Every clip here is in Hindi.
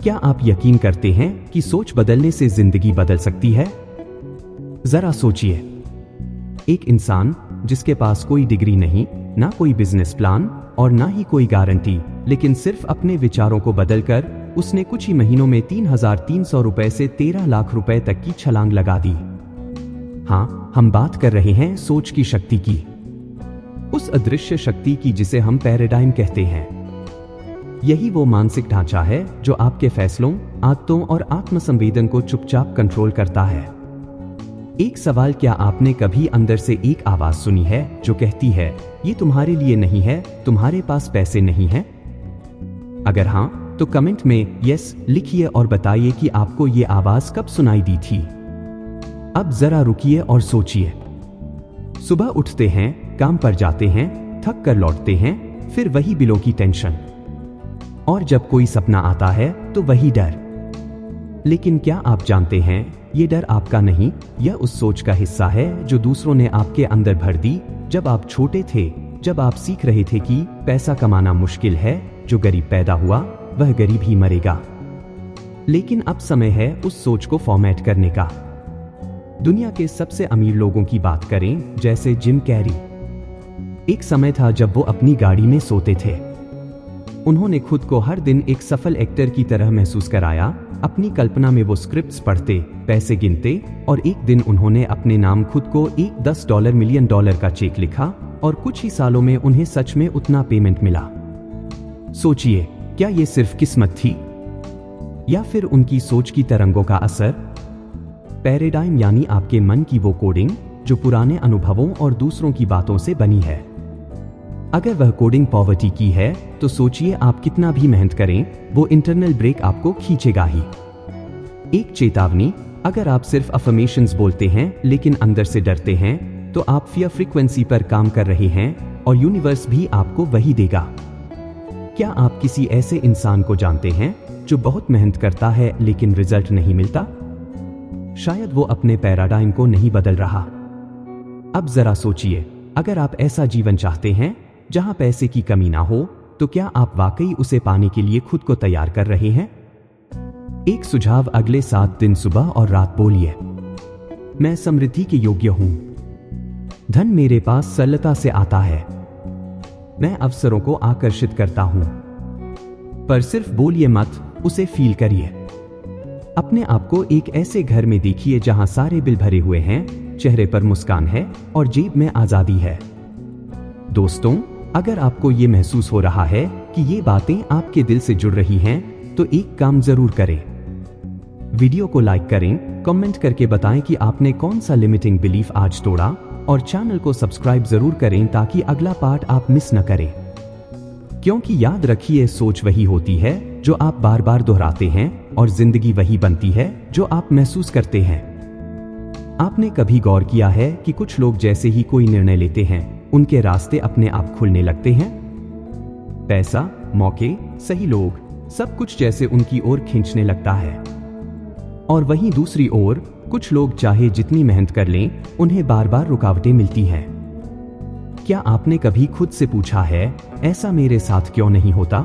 क्या आप यकीन करते हैं कि सोच बदलने से जिंदगी बदल सकती है? जरा सोचिए, एक इंसान जिसके पास कोई डिग्री नहीं, ना कोई बिजनेस प्लान और ना ही कोई गारंटी, लेकिन सिर्फ अपने विचारों को बदलकर उसने कुछ ही महीनों में 3,300 रुपए से 13 लाख रुपए तक की छलांग लगा दी। हाँ, हम बात कर रहे हैं सोच की शक्ति की, उस अदृश्य शक्ति की जिसे हम पैराडाइम कहते हैं। यही वो मानसिक ढांचा है जो आपके फैसलों, आदतों और आत्मसंवेदन को चुपचाप कंट्रोल करता है। एक सवाल, क्या आपने कभी अंदर से एक आवाज सुनी है जो कहती है ये तुम्हारे लिए नहीं है, तुम्हारे पास पैसे नहीं है? अगर हाँ, तो कमेंट में यस लिखिए और बताइए कि आपको ये आवाज कब सुनाई दी थी। अब जरा रुकिए और सोचिए। सुबह उठते हैं, काम पर जाते हैं, थक कर लौटते हैं, फिर वही बिलों की टेंशन, और जब कोई सपना आता है तो वही डर। लेकिन क्या आप जानते हैं, ये डर आपका नहीं, यह उस सोच का हिस्सा है जो दूसरों ने आपके अंदर भर दी जब आप छोटे थे, जब आप सीख रहे थे कि पैसा कमाना मुश्किल है, जो गरीब पैदा हुआ वह गरीब ही मरेगा। लेकिन अब समय है उस सोच को फॉर्मेट करने का। दुनिया के सबसे अमीर लोगों की बात करें, जैसे जिम कैरी। एक समय था जब वो अपनी गाड़ी में सोते थे। उन्होंने खुद को हर दिन एक सफल एक्टर की तरह महसूस कराया। अपनी कल्पना में वो स्क्रिप्ट्स पढ़ते, पैसे गिनते, और एक दिन उन्होंने अपने नाम खुद को एक $10 मिलियन का चेक लिखा, और कुछ ही सालों में उन्हें सच में उतना पेमेंट मिला। सोचिए, क्या ये सिर्फ किस्मत थी या फिर उनकी सोच की तरंगों का असर? पैराडाइम यानी आपके मन की वो कोडिंग जो पुराने अनुभवों और दूसरों की बातों से बनी है। अगर वह कोडिंग पॉवर्टी की है, तो सोचिए आप कितना भी मेहनत करें, वो इंटरनल ब्रेक आपको खींचेगा ही। एक चेतावनी, अगर आप सिर्फ अफर्मेशंस बोलते हैं लेकिन अंदर से डरते हैं, तो आप फियर फ्रीक्वेंसी पर काम कर रहे हैं और यूनिवर्स भी आपको वही देगा। क्या आप किसी ऐसे इंसान को जानते हैं जो बहुत मेहनत करता है लेकिन रिजल्ट नहीं मिलता? शायद वो अपने पैराडाइम को नहीं बदल रहा। अब जरा सोचिए, अगर आप ऐसा जीवन चाहते हैं जहां पैसे की कमी ना हो, तो क्या आप वाकई उसे पाने के लिए खुद को तैयार कर रहे हैं? एक सुझाव, अगले 7 दिन सुबह और रात बोलिए, मैं समृद्धि के योग्य हूं। धन मेरे पास सरलता से आता है। मैं अवसरों को आकर्षित करता हूं। पर सिर्फ बोलिए मत, उसे फील करिए। अपने आप को एक ऐसे घर में देखिए जहां सारे बिल भरे हुए हैं, चेहरे पर मुस्कान है और जेब में आजादी है। दोस्तों, अगर आपको ये महसूस हो रहा है कि ये बातें आपके दिल से जुड़ रही हैं, तो एक काम जरूर करें। वीडियो को लाइक करें, कमेंट करके बताएं कि आपने कौन सा लिमिटिंग बिलीफ आज तोड़ा, और चैनल को सब्सक्राइब जरूर करें ताकि अगला पार्ट आप मिस न करें। क्योंकि याद रखिए, सोच वही होती है जो आप बार बार दोहराते हैं, और जिंदगी वही बनती है जो आप महसूस करते हैं। आपने कभी गौर किया है कि कुछ लोग जैसे ही कोई निर्णय लेते हैं, उनके रास्ते अपने आप खुलने लगते हैं? पैसा, मौके, सही लोग, सब कुछ जैसे उनकी ओर खींचने लगता है। और वहीं दूसरी ओर कुछ लोग चाहे जितनी मेहनत कर लें, उन्हें बार बार रुकावटें मिलती हैं। क्या आपने कभी खुद से पूछा है, ऐसा मेरे साथ क्यों नहीं होता?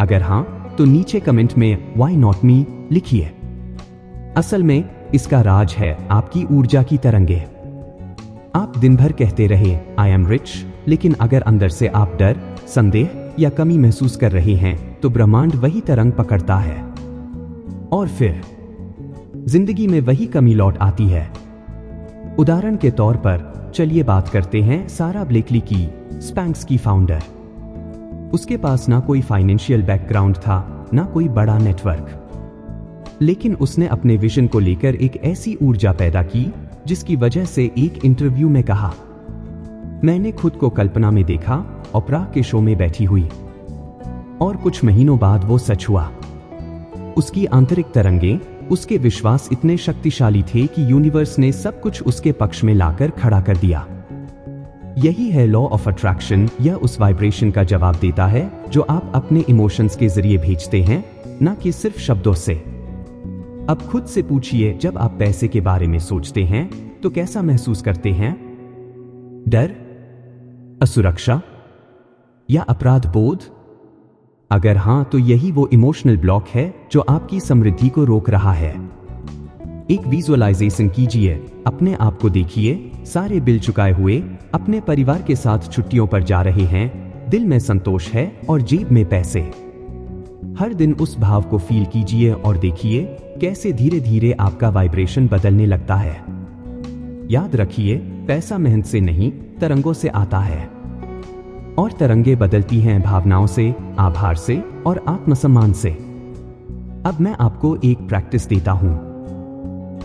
अगर हां, तो नीचे कमेंट में व्हाई नॉट मी लिखिए। असल में इसका राज है आपकी ऊर्जा की तरंगे। आप दिन भर कहते रहे आई एम रिच, लेकिन अगर अंदर से आप डर, संदेह या कमी महसूस कर रहे हैं, तो ब्रह्मांड वही तरंग पकड़ता है, और फिर जिंदगी में वही कमी लौट आती है। उदाहरण के तौर पर चलिए बात करते हैं सारा ब्लेकली की, स्पैंक्स की फाउंडर। उसके पास ना कोई फाइनेंशियल बैकग्राउंड था, ना कोई बड़ा नेटवर्क, लेकिन उसने अपने विजन को लेकर एक ऐसी ऊर्जा पैदा की जिसकी वजह से एक इंटरव्यू में कहा, मैंने खुद को कल्पना में देखा, ओपरा के शो में बैठी हुई। और कुछ महीनों बाद वो सच हुआ। उसकी आंतरिक तरंगे, उसके विश्वास इतने शक्तिशाली थे कि यूनिवर्स ने सब कुछ उसके पक्ष में लाकर खड़ा कर दिया। यही है लॉ ऑफ अट्रैक्शन। यह उस वाइब्रेशन का जवाब देता है जो आप अपने इमोशंस के जरिए भेजते हैं, न कि सिर्फ शब्दों से। अब खुद से पूछिए, जब आप पैसे के बारे में सोचते हैं तो कैसा महसूस करते हैं? डर, असुरक्षा या अपराध बोध? अगर हाँ, तो यही वो इमोशनल ब्लॉक है जो आपकी समृद्धि को रोक रहा है। एक विजुअलाइजेशन कीजिए, अपने आप को देखिए सारे बिल चुकाए हुए, अपने परिवार के साथ छुट्टियों पर जा रहे हैं, दिल में संतोष है और जेब में पैसे। हर दिन उस भाव को फील कीजिए और देखिए कैसे धीरे धीरे आपका वाइब्रेशन बदलने लगता है। याद रखिए, पैसा मेहनत से नहीं, तरंगों से आता है, और तरंगे बदलती हैं भावनाओं से, आभार से और आत्मसम्मान से। अब मैं आपको एक प्रैक्टिस देता हूं।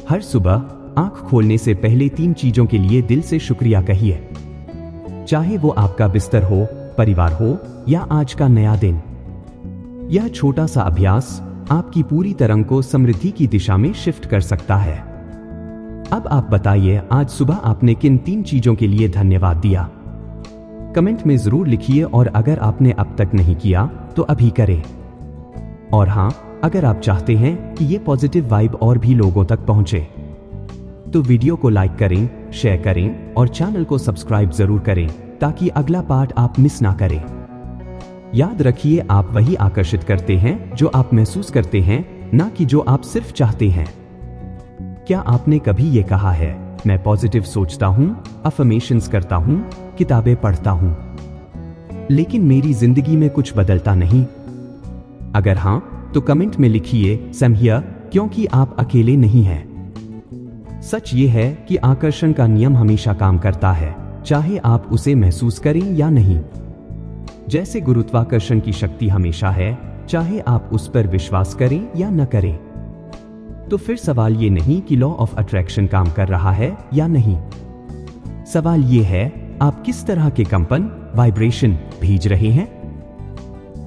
हर सुबह आंख खोलने से पहले 3 चीजों के लिए दिल से शुक्रिया कहिए, चाहे वो आपका बिस्तर हो, परिवार हो या आज का नया दिन। यह छोटा सा अभ्यास आपकी पूरी तरंग को समृद्धि की दिशा में शिफ्ट कर सकता है। अब आप बताइए, आज सुबह आपने किन 3 चीजों के लिए धन्यवाद दिया? कमेंट में जरूर लिखिए, और अगर आपने अब तक नहीं किया तो अभी करें। और हाँ, अगर आप चाहते हैं कि ये पॉजिटिव वाइब और भी लोगों तक पहुंचे, तो वीडियो को लाइक करें, शेयर करें और चैनल को सब्सक्राइब जरूर करें ताकि अगला पार्ट आप मिस ना करें। याद रखिए, आप वही आकर्षित करते हैं जो आप महसूस करते हैं, ना कि जो आप सिर्फ चाहते हैं। क्या आपने कभी ये कहा है, मैं पॉजिटिव सोचता हूं, अफर्मेशंस करता हूं, किताबें पढ़ता हूं, लेकिन मेरी जिंदगी में कुछ बदलता नहीं? अगर हां, तो कमेंट में लिखिए सम हियर, क्योंकि आप अकेले नहीं हैं। सच ये है कि आकर्षण का नियम हमेशा काम करता है, चाहे आप उसे महसूस करें या नहीं। जैसे गुरुत्वाकर्षण की शक्ति हमेशा है, चाहे आप उस पर विश्वास करें या न करें। तो फिर सवाल ये नहीं कि लॉ ऑफ अट्रैक्शन काम कर रहा है या नहीं। सवाल ये है, आप किस तरह के कंपन, वाइब्रेशन भेज रहे हैं।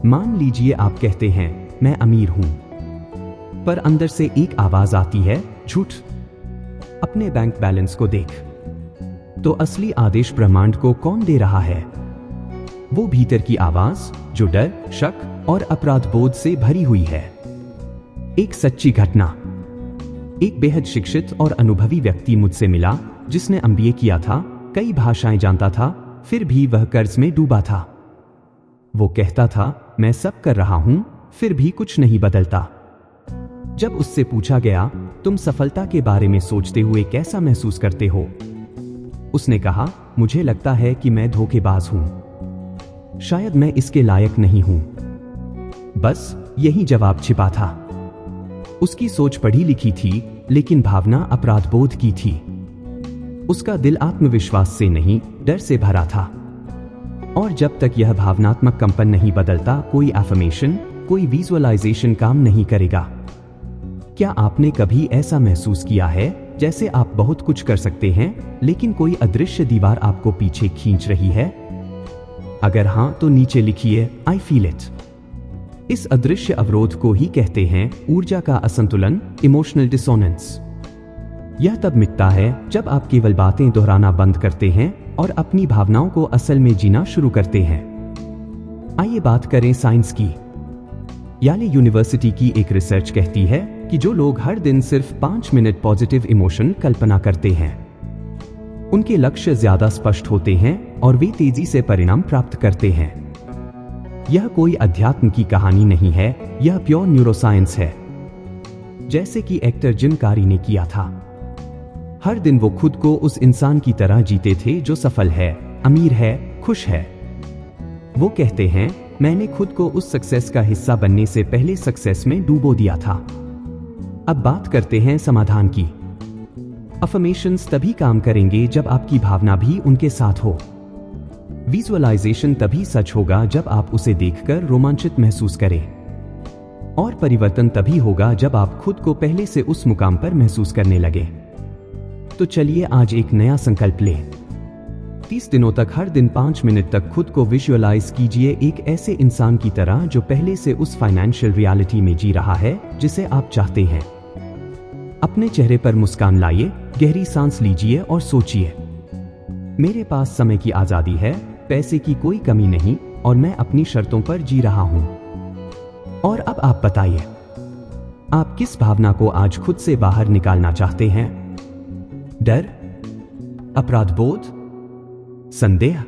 मान लीजिए आप कहते हैं, मैं अमीर हूं, पर अंदर से एक आवाज आती है, झूठ, अपने बैंक बैलेंस को देख। तो असली आदेश ब्रह्मांड को कौन दे रहा है? वो भीतर की आवाज जो डर, शक और अपराध बोध से भरी हुई है। एक सच्ची घटना, एक बेहद शिक्षित और अनुभवी व्यक्ति मुझसे मिला जिसने एमबीए किया था, कई भाषाएं जानता था, फिर भी वह कर्ज में डूबा था। वो कहता था, मैं सब कर रहा हूं, फिर भी कुछ नहीं बदलता। जब उससे पूछा गया, तुम सफलता के बारे में सोचते हुए कैसा महसूस करते हो? उसने कहा, मुझे लगता है कि मैं धोखेबाज हूं, शायद मैं इसके लायक नहीं हूं। बस यही जवाब छिपा था। उसकी सोच पढ़ी लिखी थी, लेकिन भावना अपराधबोध की थी। उसका दिल आत्मविश्वास से नहीं, डर से भरा था। और जब तक यह भावनात्मक कंपन नहीं बदलता, कोई एफर्मेशन, कोई विजुअलाइजेशन काम नहीं करेगा। क्या आपने कभी ऐसा महसूस किया है जैसे आप बहुत कुछ कर सकते हैं, लेकिन कोई अदृश्य दीवार आपको पीछे खींच रही है? अगर हां, तो नीचे लिखिए, आई फील इट। इस अदृश्य अवरोध को ही कहते हैं ऊर्जा का असंतुलन, इमोशनल डिसोनेंस। यह तब मिटता है जब आप केवल बातें दोहराना बंद करते हैं और अपनी भावनाओं को असल में जीना शुरू करते हैं। आइए बात करें साइंस की। याले यूनिवर्सिटी की एक रिसर्च कहती है कि जो लोग हर दिन सिर्फ 5 मिनट पॉजिटिव इमोशन कल्पना करते हैं, उनके लक्ष्य ज्यादा स्पष्ट होते हैं और वे तेजी से परिणाम प्राप्त करते हैं। यह कोई अध्यात्म की कहानी नहीं है, यह प्योर न्यूरोसाइंस है। जैसे कि एक्टर जिम कैरी ने किया था। हर दिन वो खुद को उस इंसान की तरह जीते थे जो सफल है, अमीर है, खुश है। वो कहते हैं, मैंने खुद को उस सक्सेस का हिस्सा बनने से पहले सक्सेस में डूबो दिया था। अब बात करते हैं समाधान की। अफर्मेशंस तभी काम करेंगे जब आपकी भावना भी उनके साथ हो। विजुअलाइजेशन तभी सच होगा जब आप उसे देखकर रोमांचित महसूस करें। और परिवर्तन तभी होगा जब आप खुद को पहले से उस मुकाम पर महसूस करने लगे। तो चलिए आज एक नया संकल्प लें। 30 दिनों तक हर दिन 5 मिनट तक खुद को विजुअलाइज कीजिए एक ऐसे इंसान की तरह जो पहले से उस फाइनेंशियल रियलिटी में जी रहा है जिसे आप चाहते हैं। अपने चेहरे पर मुस्कान लाइए, गहरी सांस लीजिए और सोचिए, मेरे पास समय की आजादी है, पैसे की कोई कमी नहीं और मैं अपनी शर्तों पर जी रहा हूं। और अब आप बताइए, आप किस भावना को आज खुद से बाहर निकालना चाहते हैं? डर, अपराधबोध, संदेह?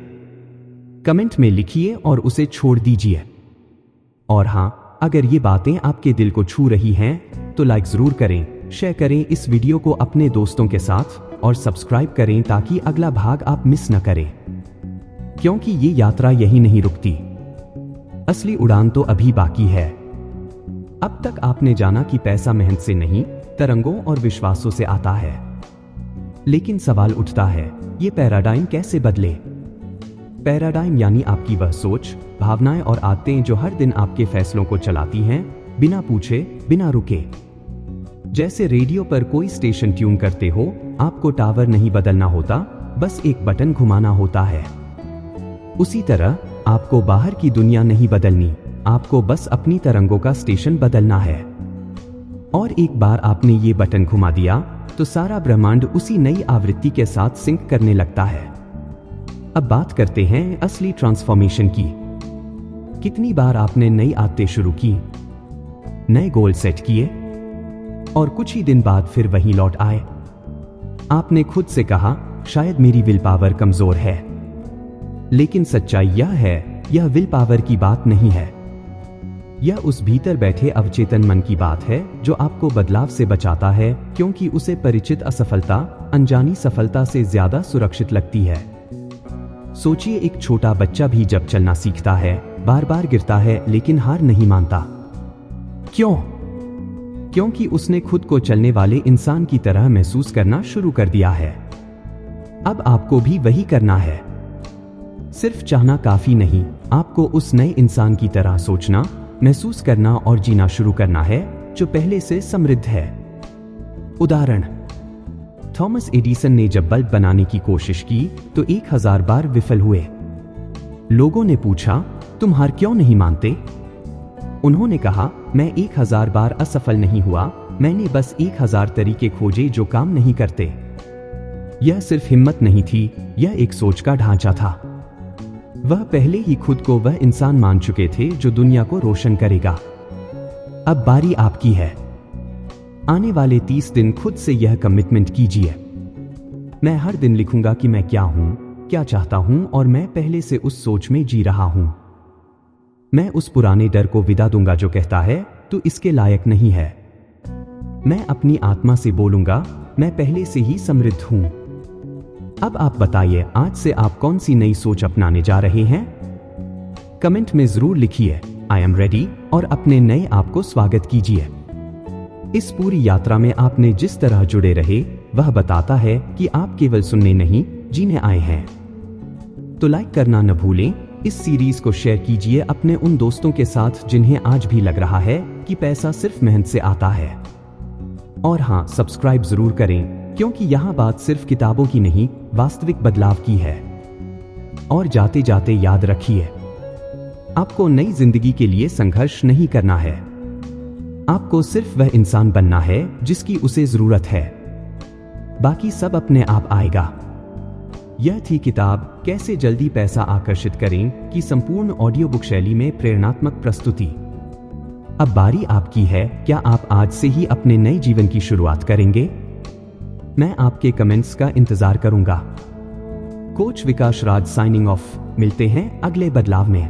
कमेंट में लिखिए और उसे छोड़ दीजिए। और हाँ, अगर ये बातें आपके दिल को छू रही हैं तो लाइक जरूर करें, शेयर करें इस वीडियो को अपने दोस्तों के साथ और सब्सक्राइब करें ताकि अगला भाग आप मिस न करें, क्योंकि ये यात्रा यही नहीं रुकती, असली उड़ान तो अभी बाकी है। अब तक आपने जाना कि पैसा मेहनत से नहीं, तरंगों और विश्वासों से आता है। लेकिन सवाल उठता है, ये पैराडाइम कैसे बदले? पैराडाइम यानी आपकी वह सोच, भावनाएं और आदतें जो हर दिन आपके फैसलों को चलाती हैं, बिना पूछे, बिना रुके। जैसे रेडियो पर कोई स्टेशन ट्यून करते हो, आपको टावर नहीं बदलना होता, बस एक बटन घुमाना होता है। उसी तरह आपको बाहर की दुनिया नहीं बदलनी, आपको बस अपनी तरंगों का स्टेशन बदलना है। और एक बार आपने ये बटन घुमा दिया तो सारा ब्रह्मांड उसी नई आवृत्ति के साथ सिंक करने लगता है। अब बात करते हैं असली ट्रांसफॉर्मेशन की। कितनी बार आपने नई आदतें शुरू की, नए गोल सेट किए और कुछ ही दिन बाद फिर वहीं लौट आए। आपने खुद से कहा, शायद मेरी विल पावर कमजोर है। लेकिन सच्चाई यह है, यह विल पावर की बात नहीं है। यह उस भीतर बैठे अवचेतन मन की बात है जो आपको बदलाव से बचाता है, क्योंकि उसे परिचित असफलता अनजानी सफलता से ज्यादा सुरक्षित लगती है। सोचिए, एक छोटा बच्चा भी जब चलना सीखता है, बार बार गिरता है लेकिन हार नहीं मानता। क्यों? क्योंकि उसने खुद को चलने वाले इंसान की तरह महसूस करना शुरू कर दिया है। अब आपको भी वही करना है। सिर्फ चाहना काफी नहीं, आपको उस नए इंसान की तरह सोचना, महसूस करना और जीना शुरू करना है जो पहले से समृद्ध है। उदाहरण, थॉमस एडिसन ने जब बल्ब बनाने की कोशिश की तो 1000 बार विफल हुए। लोगों ने पूछा, तुम हार क्यों नहीं मानते? उन्होंने कहा, मैं 1000 बार असफल नहीं हुआ, मैंने बस 1000 तरीके खोजे जो काम नहीं करते। यह सिर्फ हिम्मत नहीं थी, यह एक सोच का ढांचा था। वह पहले ही खुद को वह इंसान मान चुके थे जो दुनिया को रोशन करेगा। अब बारी आपकी है। आने वाले 30 दिन खुद से यह कमिटमेंट कीजिए, मैं हर दिन लिखूंगा कि मैं क्या हूं, क्या चाहता हूं और मैं पहले से उस सोच में जी रहा हूं। मैं उस पुराने डर को विदा दूंगा जो कहता है तू इसके लायक नहीं है। मैं अपनी आत्मा से बोलूंगा, मैं पहले से ही समृद्ध हूं। अब आप बताइए, आज से आप कौन सी नई सोच अपनाने जा रहे हैं? कमेंट में जरूर लिखिए, आई एम रेडी, और अपने नए आप को स्वागत कीजिए। इस पूरी यात्रा में आपने जिस तरह जुड़े रहे, वह बताता है कि आप केवल सुनने नहीं, जीने आए हैं। तो लाइक करना न भूलें, इस सीरीज को शेयर कीजिए अपने उन दोस्तों के साथ जिन्हें आज भी लग रहा है कि पैसा सिर्फ मेहनत से आता है। और हाँ, सब्सक्राइब जरूर करें, क्योंकि यहाँ बात सिर्फ किताबों की नहीं, वास्तविक बदलाव की है। और जाते जाते याद रखिए, आपको नई जिंदगी के लिए संघर्ष नहीं करना है, आपको सिर्फ वह इंसान बनना है जिसकी उसे जरूरत है। बाकी सब अपने आप आएगा। यह थी किताब कैसे जल्दी पैसा आकर्षित करें की संपूर्ण ऑडियो बुक शैली में प्रेरणात्मक प्रस्तुति। अब बारी आपकी है, क्या आप आज से ही अपने नए जीवन की शुरुआत करेंगे? मैं आपके कमेंट्स का इंतजार करूंगा। कोच विकास राज साइनिंग ऑफ। मिलते हैं अगले बदलाव में।